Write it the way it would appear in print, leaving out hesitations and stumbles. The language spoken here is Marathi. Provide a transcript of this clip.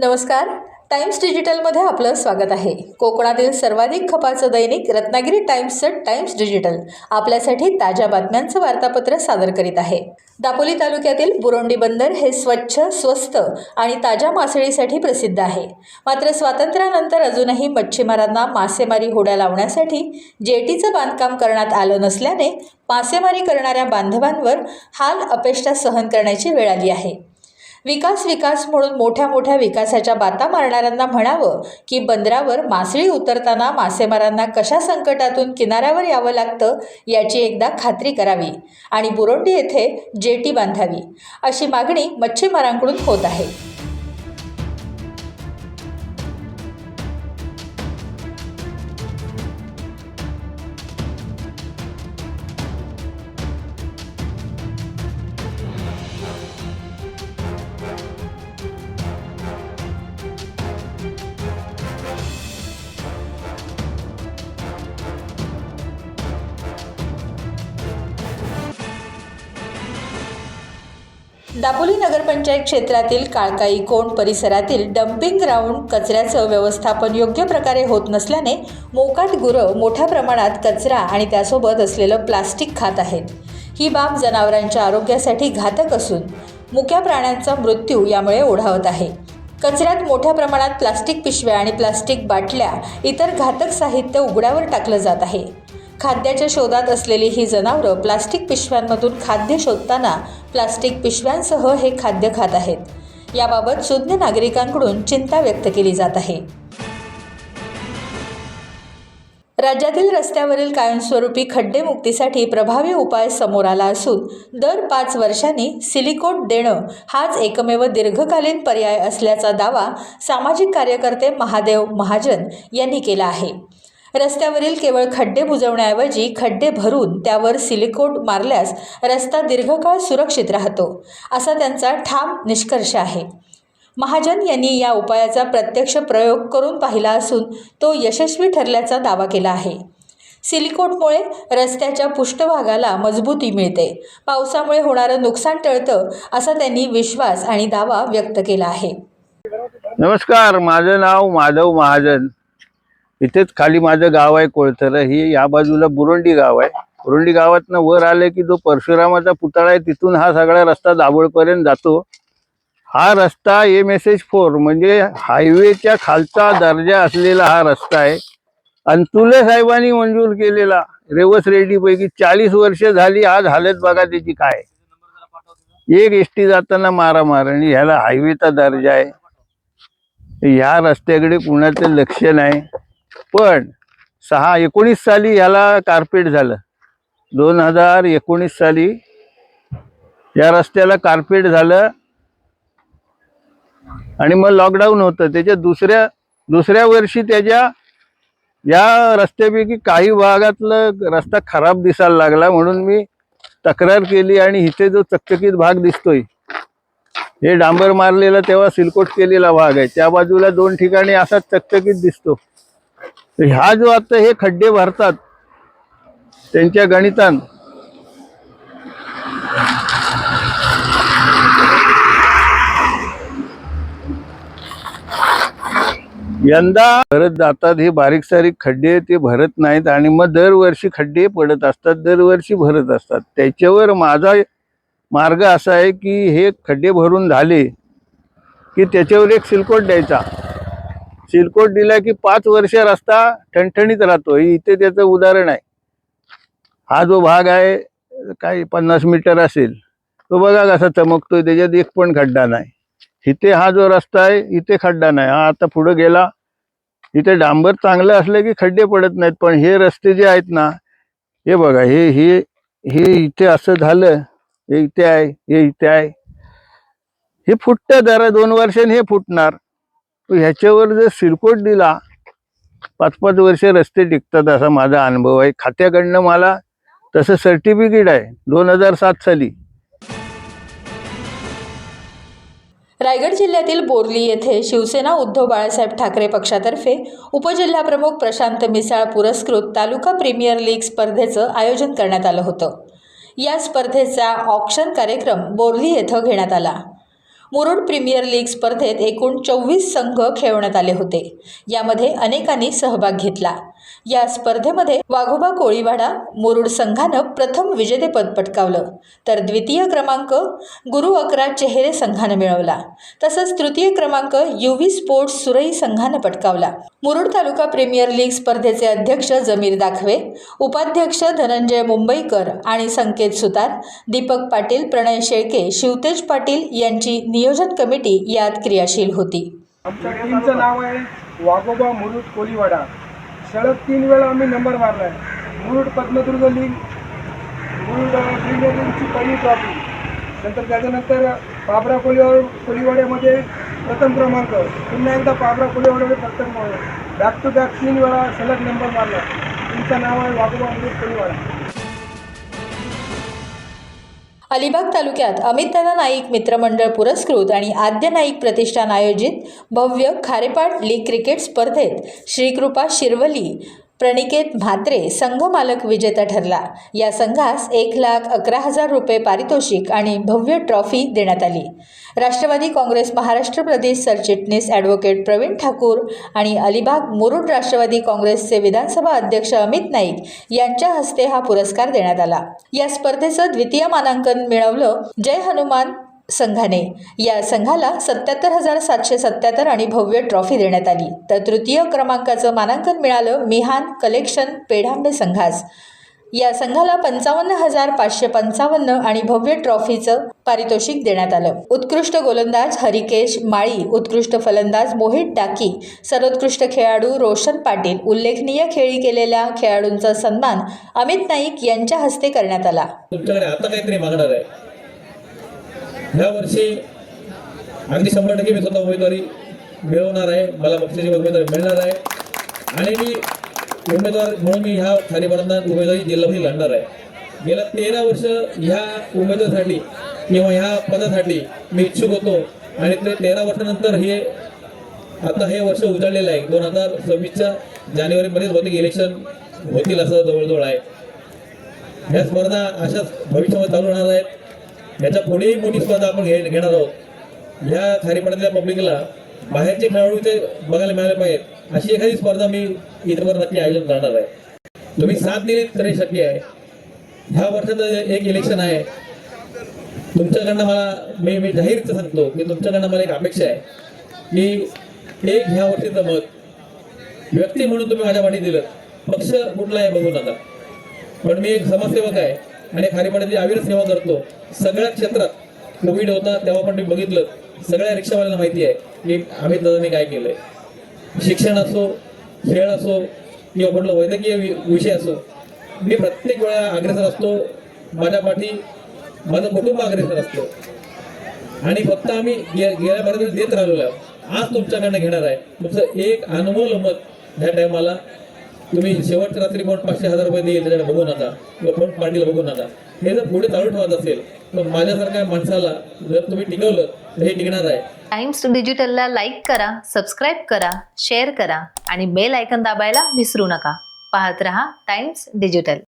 नमस्कार. टाइम्स डिजिटलमध्ये आपलं स्वागत आहे. कोकणातील सर्वाधिक खपाचं दैनिक रत्नागिरी टाइम्सचं टाइम्स डिजिटल आपल्यासाठी ताज्या बातम्यांचं वार्तापत्र सादर करीत आहे. दापोली तालुक्यातील बुरोंडी बंदर हे स्वच्छ, स्वस्त आणि ताज्या मासळीसाठी प्रसिद्ध आहे. मात्र स्वातंत्र्यानंतर अजूनही मच्छीमारांना मासेमारी होड्या लावण्यासाठी जेटीचं बांधकाम करण्यात आलं नसल्याने मासेमारी करणाऱ्या बांधवांवर हाल अपेष्टा सहन करण्याची वेळ आली आहे. विकास म्हणून मोठ्या विकासाच्या बाता मारणाऱ्यांना म्हणावं की बंदरावर मासळी उतरताना मासेमारांना कशा संकटातून किनाऱ्यावर यावं लागतं याची एकदा खात्री करावी आणि बुरोंडी येथे जेटी बांधावी अशी मागणी मच्छीमारांकडून होत आहे. दापोली नगरपंचायत क्षेत्रातील काळकाई कोंड परिसरातील डम्पिंग ग्राउंड कचऱ्याचं व्यवस्थापन योग्य प्रकारे होत नसल्याने मोकाट गुरं मोठ्या प्रमाणात कचरा आणि त्यासोबत असलेलं प्लास्टिक खात आहेत. ही बाब जनावरांच्या आरोग्यासाठी घातक असून मुक्या प्राण्यांचा मृत्यू यामुळे ओढावत आहे. कचऱ्यात मोठ्या प्रमाणात प्लास्टिक पिशव्या आणि प्लास्टिक बाटल्या इतर घातक साहित्य उघड्यावर टाकलं जात आहे. खाद्याच्या शोधात असलेली ही जनावरं प्लास्टिक पिशव्यांमधून खाद्य शोधताना प्लास्टिक पिशव्यांसह हे खाद्य खात आहेत. याबाबत सुज्ञ नागरिकांकडून चिंता व्यक्त केली जात आहे. राज्यातील रस्त्यावरील कायमस्वरूपी खड्डेमुक्तीसाठी प्रभावी उपाय समोर आला असून दर 5 वर्षांनी सिलिकोट देणं हाच एकमेव दीर्घकालीन पर्याय असल्याचा दावा सामाजिक कार्यकर्ते महादेव महाजन यांनी केला आहे. रस्त्यावरील केवळ खड्डे बुजवण्याऐवजी खड्डे भरून त्यावर सिलिकोट मारल्यास रस्ता दीर्घकाळ सुरक्षित राहतो असा त्यांचा ठाम निष्कर्ष आहे. महाजन यांनी या उपायाचा प्रत्यक्ष प्रयोग करून पाहिला असून तो यशस्वी ठरल्याचा दावा केला आहे. सिलिकोटमुळे रस्त्याच्या पृष्ठभागाला मजबूती मिळते, पावसामुळे होणारं नुकसान टळतं असा त्यांनी विश्वास आणि दावा व्यक्त केला आहे. नमस्कार, माझं नाव माधव महाजन. इथेच खाली माझं गाव आहे कोळथर. ही या बाजूला बुरोंडी गाव आहे. बुरोंडी गावातनं वर आले की जो परशुरामाचा पुतळा आहे तिथून हा सगळा रस्ता दाभोळपर्यंत जातो. हा रस्ता MSH4 म्हणजे हायवेच्या खालचा दर्जा असलेला हा रस्ता आहे. अंतुले साहेबांनी मंजूर केलेला. रेवस रेड्डी पैकी 40 वर्ष झाली. आज हालत बघा त्याची काय. एक एसटी जाताना मारामार आणि ह्याला हायवेचा दर्जा आहे. ह्या रस्त्याकडे कुणाचं लक्ष नाही. पण 19 साली याला कार्पेट झालं. 2019 साली या रस्त्याला कार्पेट झालं आणि मग लॉकडाऊन होतं. त्याच्या दुसऱ्या वर्षी त्याच्या या रस्त्यापैकी काही भागातलं रस्ता खराब दिसायला लागला. म्हणून मी तक्रार केली आणि इथे जो चकचकीत भाग दिसतोय हे डांबर मारलेला तेव्हा सिलकोट केलेला भाग आहे. त्या बाजूला 2 ठिकाणी असा चकचकीत दिसतो. ह्या जो आता हे खड्डे भरतात त्यांच्या गणितान यंदा भरत जातात. हे बारीक सारीक खड्डे ते भरत नाहीत आणि मग दरवर्षी खड्डे पडत असतात, दरवर्षी भरत असतात. त्याच्यावर माझा मार्ग असा आहे की हे खड्डे भरून झाले की त्याच्यावर एक सिलकोट द्यायचा. सिलकोट दिला की 5 वर्ष रस्ता ठणठणीत राहतो. इथे त्याचं उदाहरण आहे. हा जो भाग आहे काही 50 मीटर असेल तो बघा कसा चमकतोय. त्याच्यात एक पण खड्डा नाही. इथे हा जो रस्ता आहे इथे खड्डा नाही. हा आता पुढे गेला. इथे डांबर चांगलं असलं की खड्डे पडत नाहीत. पण हे रस्ते जे आहेत ना हे बघा, हे हे हे इथे असं झालं. हे इथे आहे, हे इथे आहे. हे फुटतं जरा 2 वर्षांनी हे फुटणार. ह्याच्यावर जर सिलकोट दिला 5-5 वर्ष रस्ते टिकतात असा माझा अनुभव आहे. खात्याकडनं मला तसं सर्टिफिकेट आहे 2007 साली. रायगड जिल्ह्यातील बोरली येथे शिवसेना उद्धव बाळासाहेब ठाकरे पक्षातर्फे उपजिल्हाप्रमुख प्रशांत मिसाळ पुरस्कृत तालुका प्रीमियर लीग स्पर्धेचं आयोजन करण्यात आलं होतं. या स्पर्धेचा ऑक्शन कार्यक्रम बोरली येथे घेण्यात आला. मुरुड प्रीमियर लीग स्पर्धेत एकूण 24 संघ खेळवण्यात आले होते. यामध्ये अनेकांनी सहभाग घेतला. या स्पर्धेमध्ये वाघोबा कोळीवाडा मुरुड संघानं प्रथम विजेतेपद पटकावलं, तर द्वितीय क्रमांक गुरु अकरा चेहरे संघानं मिळवला. तसंच तृतीय क्रमांक युवी स्पोर्ट्स सुरई संघानं पटकावला. मुरुड तालुका प्रीमियर लीग स्पर्धेचे अध्यक्ष जमीर दाखवे, उपाध्यक्ष धनंजय मुंबईकर आणि संकेत सुतार, दीपक पाटील, प्रणय शेळके, शिवतेज पाटील यांची नियोजन कमिटी यात क्रियाशील होती. आमच्या टीमचं नाव आहे वाघोबा मुरुड कोळीवाडा. सलग 3 वेळा आम्ही नंबर मारला आहे. मुरुड पद्मदुर्ग लीग, मुरुड प्रीमियर लीगची पहिली ट्रॉफी, नंतर त्याच्यानंतर पाबरा कोळीवाड्यामध्ये प्रथम क्रमांक, पुन्हा एकदा पाबरा कोळीवाड्यामध्ये प्रथम क्रमांक, बॅक टू बॅक 3 वेळा सलग नंबर मारला. टीमचं नाव आहे वाघोबा मुरुड कोळीवाडा. अलिबाग तालुक्यात अमितदादा नाईक मित्रमंडळ पुरस्कृत आणि आद्य नाईक प्रतिष्ठान आयोजित भव्य खारेपाट लीग क्रिकेट स्पर्धेत श्रीकृपा शिरवली प्रणिकेत म्हात्रे संघ मालक विजेता ठरला. या संघास 1,11,000 रुपये पारितोषिक आणि भव्य ट्रॉफी देण्यात आली. राष्ट्रवादी काँग्रेस महाराष्ट्र प्रदेश सरचिटणीस ॲडव्होकेट प्रवीण ठाकूर आणि अलिबाग मुरुड राष्ट्रवादी काँग्रेसचे विधानसभा अध्यक्ष अमित नाईक यांच्या हस्ते हा पुरस्कार देण्यात आला. या स्पर्धेचं द्वितीय मानांकन मिळवलं जय हनुमान संघाने. या संघाला 77,777 आणि भव्य ट्रॉफी देण्यात आली. तर तृतीय क्रमांकाचं मानांकन मिळालं मिहान कलेक्शन पेढांबे संघास. या संघाला 55,555 आणि भव्य ट्रॉफीचं पारितोषिक देण्यात आलं. उत्कृष्ट गोलंदाज हरिकेश माळी, उत्कृष्ट फलंदाज मोहित डाकी, सर्वोत्कृष्ट खेळाडू रोशन पाटील, उल्लेखनीय खेळी केलेल्या खेळाडूंचा सन्मान अमित नाईक यांच्या हस्ते करण्यात आला. तुमच्याकडे आता काहीतरी मागणार आहे. ह्या वर्षी अगदी 100% मी स्वतः उमेदवारी मिळवणार आहे. मला पक्षाची उमेदवारी मिळणार आहे आणि मी उमेदवार म्हणून मी ह्या खालीपर्यंत उमेदवारी जिल्ह्यामध्ये लढणार आहे. गेल्या 13 वर्ष ह्या उमेदवारीसाठी किंवा ह्या पदासाठी मी इच्छुक होतो आणि ते 13 वर्षानंतर आता हे वर्ष उजाडलेलं आहे. 2026च्या जानेवारीमध्ये बहुतेक इलेक्शन होतील असं जवळजवळ आहे. ह्या स्पर्धा अशाच भविष्यामध्ये चालू राहणार आहेत. याच्या पुढेही मोठी स्पर्धा आपण घेणार आहोत. ह्या खारीपाड्यातल्या पब्लिकला बाहेरचे खेळाडू इथे बघायला मिळाले पाहिजेत अशी एखादी स्पर्धा मी इथवर नक्की आयोजन करणार आहे. तुम्ही साथ दिली तरी शक्य आहे. ह्या वर्षाचं एक इलेक्शन आहे. तुमच्याकडनं मला मी जाहीर सांगतो की तुमच्याकडनं मला एक अपेक्षा आहे की एक ह्या वर्षीचं मत व्यक्ती म्हणून तुम्ही माझ्या पाठी दिलं. पक्ष कुठला आहे बघू नका, पण मी एक समाजसेवक आहे आणि खारीपाड्याची अविरत सेवा करतो. सगळ्या क्षेत्रात कोविड होता तेव्हा पण मी बघितलं, सगळ्या रिक्षावाल्यांना माहिती आहे की अमित दादांनी काय केलंय. शिक्षण असो, खेळ असो किंवा कुठला वैद्यकीय विषय असो, मी प्रत्येक वेळा अग्रेसर असतो. माझ्या पाठी माझं कुटुंब अग्रेसर असतो आणि फक्त आम्ही गेल्यापर्यंत देत राहिलो आहे. आज तुमच्याकडनं घेणार आहे. तुमचं एक अनमोल मत ह्या टायमाला तुम्ही शेवटच्या रात्री कोण 500,000 रुपये देईल त्याच्याकडे बघू नका किंवा कोण पार्टीला बघू नका. हे जर पुढे चालू ठेवत असेल तर माझ्यासारख्या माणसाला जर तुम्ही टिकवलं तर हे टिकणार आहे. टाइम्स डिजिटलला लाईक करा, सबस्क्राईब करा, शेअर करा आणि बेल आयकॉन दाबायला विसरू नका. पाहत रहा टाइम्स डिजिटल.